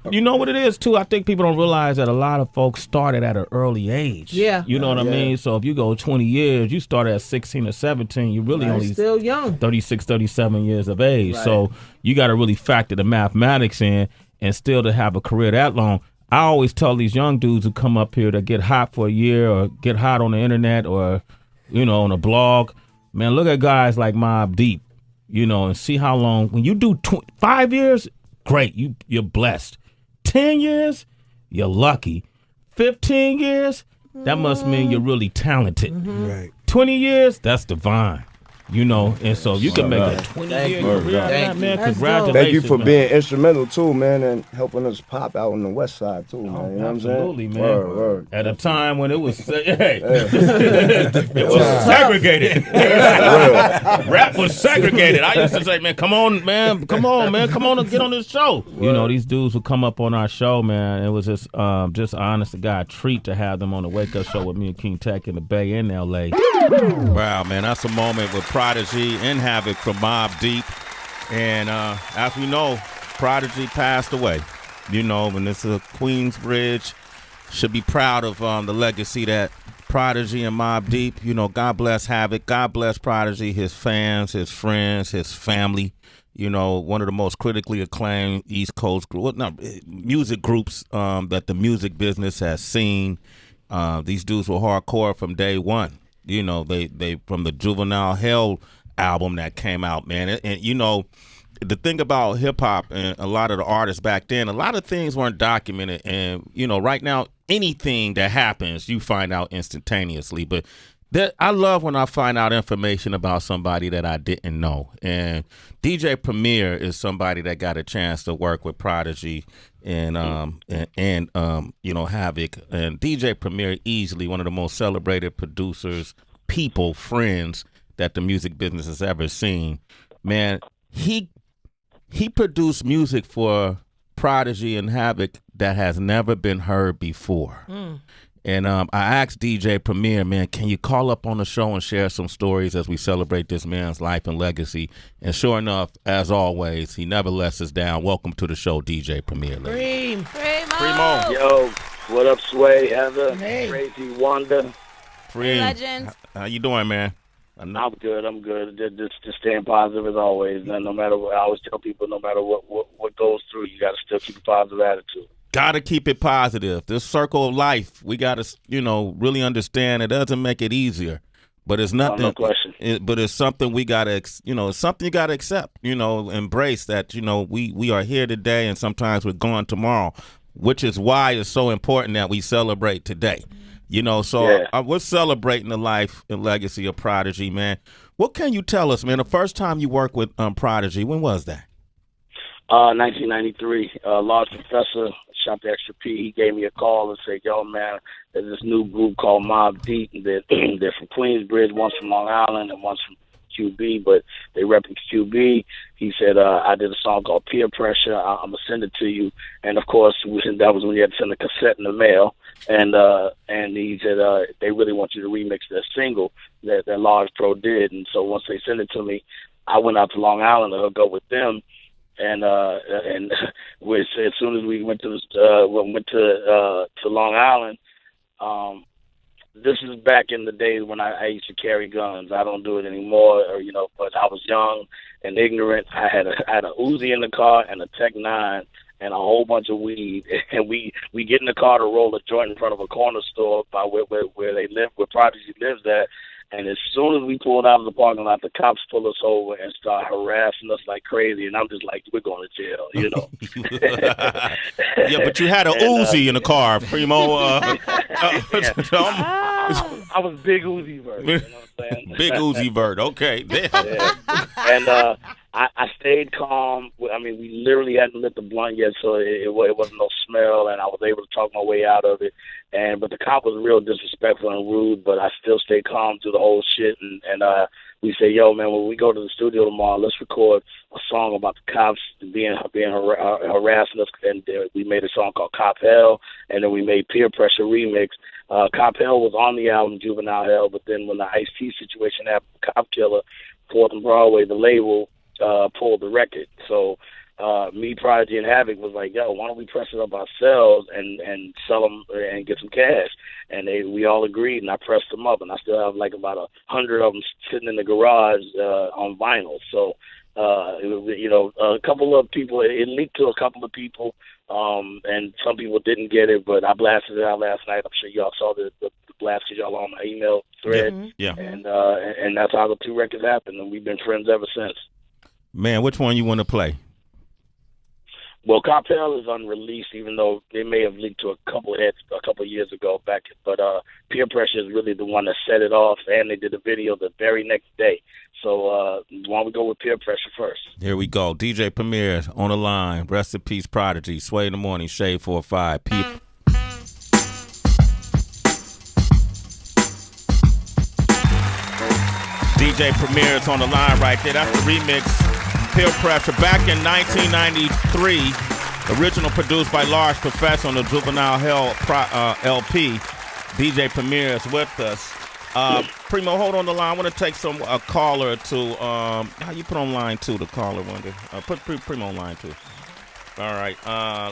You know what it is too. I think people don't realize that a lot of folks started at an early age. Yeah, you know what I mean. So if you go 20 years, you started at 16 or 17. You really only still young, 36, 37 years of age. Right. So you got to really factor the mathematics in, and still to have a career that long. I always tell these young dudes who come up here to get hot for a year or get hot on the internet or, on a blog, man, look at guys like Mobb Deep, and see how long. When you do 5 years, great, you're blessed. 10 years, you're lucky. 15 years, that must mean you're really talented. Right. 20 years, that's divine. And so you can make a 20-year career, man. Congratulations. Thank you for man. being instrumental too, man, and helping us pop out on the West Side too, man. You know what I'm saying? Absolutely, man. Word. At a time when it was, it was segregated. Rap was segregated. I used to say, man, come on and get on this show. These dudes would come up on our show, man. It was just honest to God treat to have them on the Wake Up Show with me and King Tech in the Bay in L.A. Wow, man, that's a moment with Prodigy and Havoc from Mobb Deep. And as we know, Prodigy passed away. And this is Queensbridge. Should be proud of the legacy that Prodigy and Mobb Deep. God bless Havoc. God bless Prodigy, his fans, his friends, his family. One of the most critically acclaimed East Coast music groups that the music business has seen. These dudes were hardcore from day one. They from the Juvenile Hell album that came out, man. And the thing about hip hop and a lot of the artists back then, a lot of things weren't documented. And, right now, anything that happens, you find out instantaneously. But I love when I find out information about somebody that I didn't know. And DJ Premier is somebody that got a chance to work with Prodigy and Havoc. And DJ Premier, easily one of the most celebrated producers, people, friends that the music business has ever seen. Man, he produced music for Prodigy and Havoc that has never been heard before. And I asked DJ Premier, man, can you call up on the show and share some stories as we celebrate this man's life and legacy? And sure enough, as always, he never lets us down. Welcome to the show, DJ Premier. Primo. Yo, what up, Sway, Heather, Crazy Wanda? Legends. How you doing, man? I'm good. Just staying positive as always. No matter what, I always tell people, no matter what goes through, you got to still keep a positive attitude. Got to keep it positive. This circle of life, we got to, really understand. It doesn't make it easier, but it's nothing. No question. But it's something we got to, it's something you got to accept. Embrace that. We are here today, and sometimes we're gone tomorrow, which is why it's so important that we celebrate today. We're celebrating the life and legacy of Prodigy, man. What can you tell us, man? The first time you worked with Prodigy, when was that? 1993. Large Professor, shot the Extra P. He gave me a call and said, "Yo, man, there's this new group called Mobb Deep. They're from Queensbridge. One's from Long Island and one's from QB, but they repping QB." He said, "I did a song called Peer Pressure. I'm gonna send it to you." And of course, that was when you had to send a cassette in the mail. And he said, "They really want you to remix their single that Large Pro did." And so once they sent it to me, I went out to Long Island to hook up with them. And as soon as we went to Long Island, this is back in the days when I used to carry guns. I don't do it anymore, but I was young and ignorant. I had a Uzi in the car and a Tech 9 and a whole bunch of weed. And we get in the car to roll a joint in front of a corner store by where they live, where Prodigy lives at. And as soon as we pulled out of the parking lot, the cops pull us over and start harassing us like crazy. And I'm just like, we're going to jail, Yeah, but you had a Uzi in the car, Primo. I was Big Uzi Vert. You know what I'm saying? Big Uzi Vert, okay. Yeah. And I stayed calm. I mean, we literally hadn't lit the blunt yet, so it wasn't no smell, and I was able to talk my way out of it. But the cop was real disrespectful and rude, but I still stayed calm through the whole shit. And we say, "Yo, man, when we go to the studio tomorrow, let's record a song about the cops being harassing us." And we made a song called Cop Hell, and then we made Peer Pressure Remix. Cop Hell was on the album Juvenile Hell, but then when the Ice-T situation happened, Cop Killer, 4th and Broadway, the label pulled the record. So me, Prodigy, and Havoc was like, yo, why don't we press it up ourselves and sell them and get some cash? And we all agreed, and I pressed them up, and I still have like about 100 of them sitting in the garage on vinyl. So, a couple of people, it leaked to a couple of people, and some people didn't get it, but I blasted it out last night. I'm sure y'all saw the blast y'all on my email thread. Yeah. And that's how the 2 records happened, and we've been friends ever since. Man, which one you want to play? Well, Cartel is unreleased, even though they may have leaked to a couple of years ago back. But Peer Pressure is really the one that set it off, and they did a video the very next day. So why don't we go with Peer Pressure first? Here we go. DJ Premier on the line. Rest in peace, Prodigy. Sway in the Morning, Shade 4-5. DJ Premier is on the line right there. That's the remix. Peer Pressure back in 1993, original produced by Large Professor on the Juvenile Hell LP. DJ Premier is with us. Primo, hold on the line. I want to take a caller to how you put on line 2, the caller wonder. Put Primo on line 2. All right.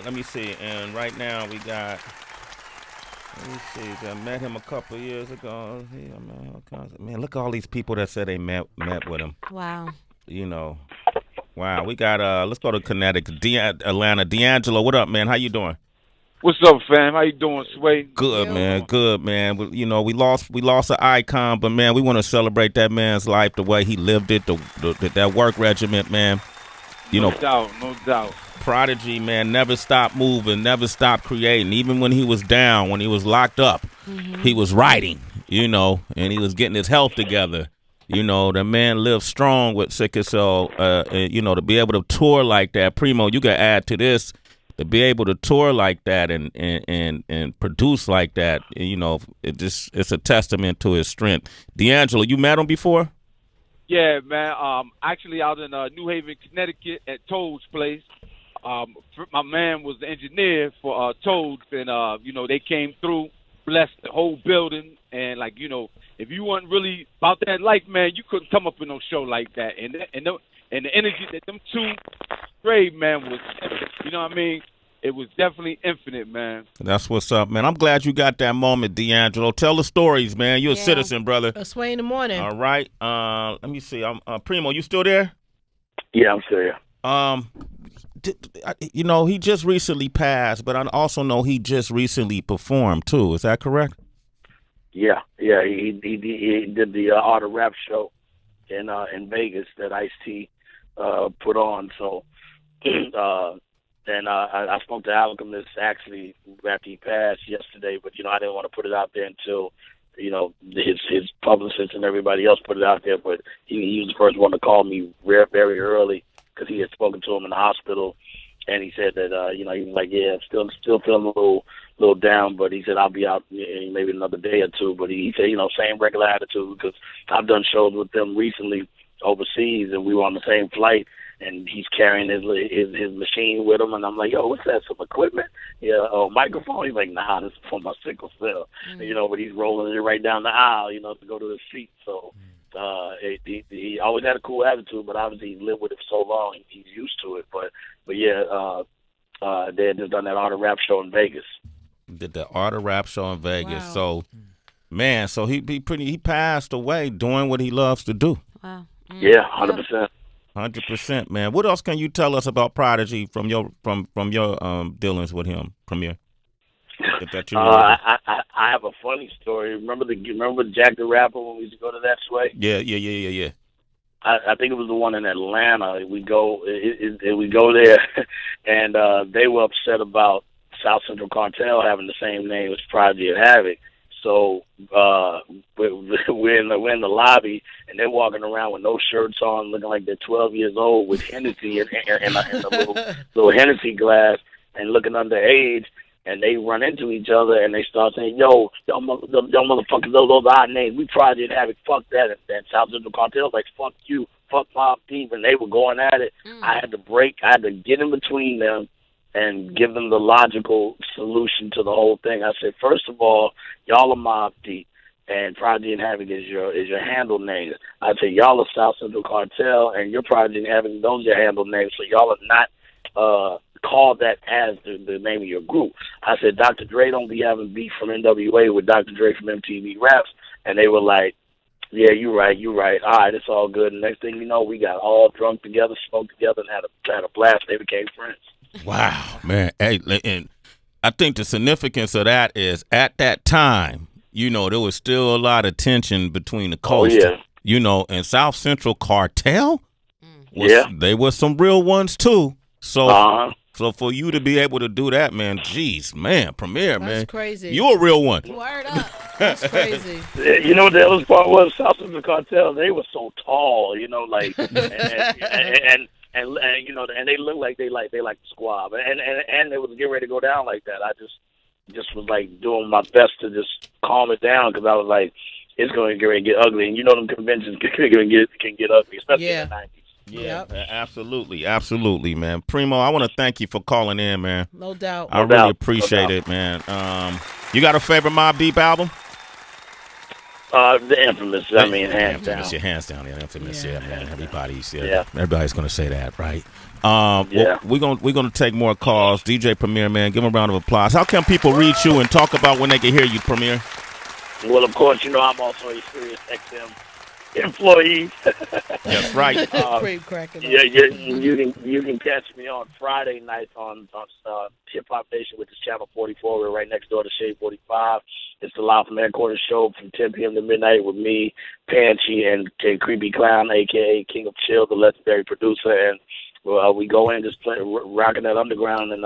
Let me see. And right now we got. Let me see. I met him a couple of years ago. Yeah, man, look at all these people that said they met with him. Wow. Wow, we got let's go to Connecticut, Atlanta. D'Angelo, what up, man? How you doing? What's up, fam? How you doing, Sway? Good, man. Good, man. We lost an icon, but man, we want to celebrate that man's life, the way he lived it, that work regiment, man. No doubt. Prodigy, man, never stopped moving, never stopped creating. Even when he was down, when he was locked up, he was writing, and he was getting his health together. The man lived strong with sickle cell, to be able to tour like that. Primo, you got to add to this, to be able to tour like that and produce like that, it's a testament to his strength. D'Angelo, you met him before? Yeah, man. Actually out in New Haven, Connecticut at Toad's place. My man was the engineer for Toad's, and, they came through, blessed the whole building, and, if you weren't really about that life, man, you couldn't come up with no show like that. And the energy that them 2 strayed, man, was, what I mean? It was definitely infinite, man. That's what's up, man. I'm glad you got that moment, D'Angelo. Tell the stories, man. You're a citizen, brother. Sway in the Morning. All right. Let me see. Primo, you still there? Yeah, I'm still here. He just recently passed, but I also know he just recently performed, too. Is that correct? Yeah. He did the Art of Rap show in Vegas that Ice-T put on. So, and I spoke to Alchemist actually after he passed yesterday, but I didn't want to put it out there until his publicist and everybody else put it out there. But he was the first one to call me very early because he had spoken to him in the hospital, and he said that he was like, yeah, still feeling a little down, but he said I'll be out maybe another day or 2. But he said same regular attitude, because I've done shows with them recently overseas, and we were on the same flight, and he's carrying his machine with him, and I'm like, yo, what's that? Some equipment? Yeah, microphone. He's like, nah, this is for my sickle cell. But he's rolling it right down the aisle, to go to his seat. So he always had a cool attitude, but obviously he's lived with it for so long, he's used to it. But yeah, they had just done that Art of Rap show in Vegas. Did the Art of Rap show in Vegas. Wow. So, man, he passed away doing what he loves to do. Wow. Yeah, 100%. 100%, man. What else can you tell us about Prodigy from your dealings with him, Premier? I have a funny story. Remember Jack the Rapper when we used to go to that, Sway? Yeah. I think it was the one in Atlanta. We go there, and they were upset about South Central Cartel having the same name as Prodigy and Havoc. So we're in the lobby, and they're walking around with no shirts on, looking like they're 12 years old, with Hennessy in a little Hennessy glass, and looking underage. And they run into each other, and they start saying, yo, motherfuckers, those are our names. We Prodigy and Havoc, fuck that. And South Central Cartel's like, fuck you, fuck Mobb Deep. And they were going at it. I had to get in between them and give them the logical solution to the whole thing. I said, first of all, y'all are Mobb Deep, and Prodigy and Havoc is your handle name. I said, y'all are South Central Cartel, and your Prodigy and Havoc, those are your handle names, so y'all are not call that as the name of your group. I said, Dr. Dre don't be having beef from NWA with Dr. Dre from MTV Raps. And they were like, yeah, you're right. All right, it's all good. And next thing you know, we got all drunk together, smoked together, and had a blast. They became friends. Wow, man. Hey, and I think the significance of that is at that time, you know, there was still a lot of tension between the coast. Oh, yeah. You know, and South Central Cartel, they were some real ones too. So, so for you to be able to do that, man, geez, man, Premier, man, that's crazy. You a real one. Word up. That's crazy. You know what the other part was? South Central Cartel, they were so tall, you know, like, and you know, and they looked like they like the squab, and it was getting ready to go down like that. I just was like doing my best to just calm it down because I was like, it's going to get ready to get ugly, and you know them conventions can get ugly, especially in the 90s. Yeah, absolutely, man. Primo, I want to thank you for calling in, man. No doubt. I really appreciate it, man. You got a favorite Mobb Deep album? The Infamous. I mean, hands down. Yeah, hands down. The Infamous. Yeah, man. Everybody's going to say that, right? Yeah. Well, we're gonna take more calls. DJ Premier, man, give him a round of applause. How can people reach you and talk about when they can hear you, Premier? Well, of course, you know I'm also a Sirius XM employee. That's right. Yeah, you can catch me on Friday nights on Hip Hop Nation, which is Channel 44. We're right next door to Shade 45. It's the Live from Headquarters show from 10 p.m. to midnight with me, Panchy, and Creepy Clown, a.k.a. King of Chill, the legendary producer. And we go in just rocking that underground. And,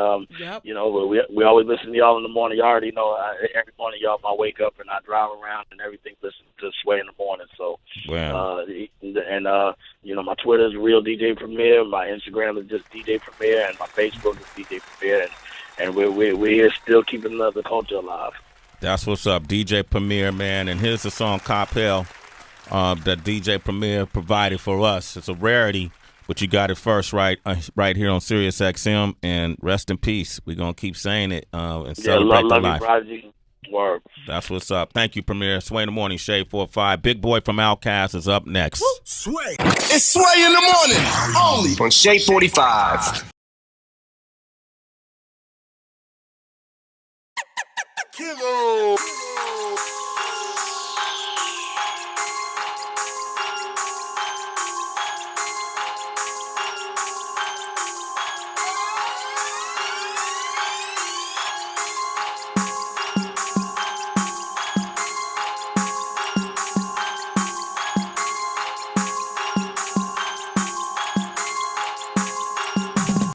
you know, we always listen to y'all in the morning. You already know every morning y'all, I wake up and I drive around and everything, listen to Sway in the morning. So, you know, my Twitter is Real DJ Premier. My Instagram is just DJ Premier. And my Facebook is DJ Premier. And we're here still keeping the culture alive. That's what's up, DJ Premier, man. And here's the song Cop Hell that DJ Premier provided for us. It's a rarity, but you got it first right here on Sirius XM. And rest in peace. We're going to keep saying it and celebrate the life. Prodigy. Word. That's what's up. Thank you, Premier. Sway in the Morning, Shade 45. Big Boy from Outkast is up next. Sway. It's Sway in the Morning, only on Shade 45. Kilo.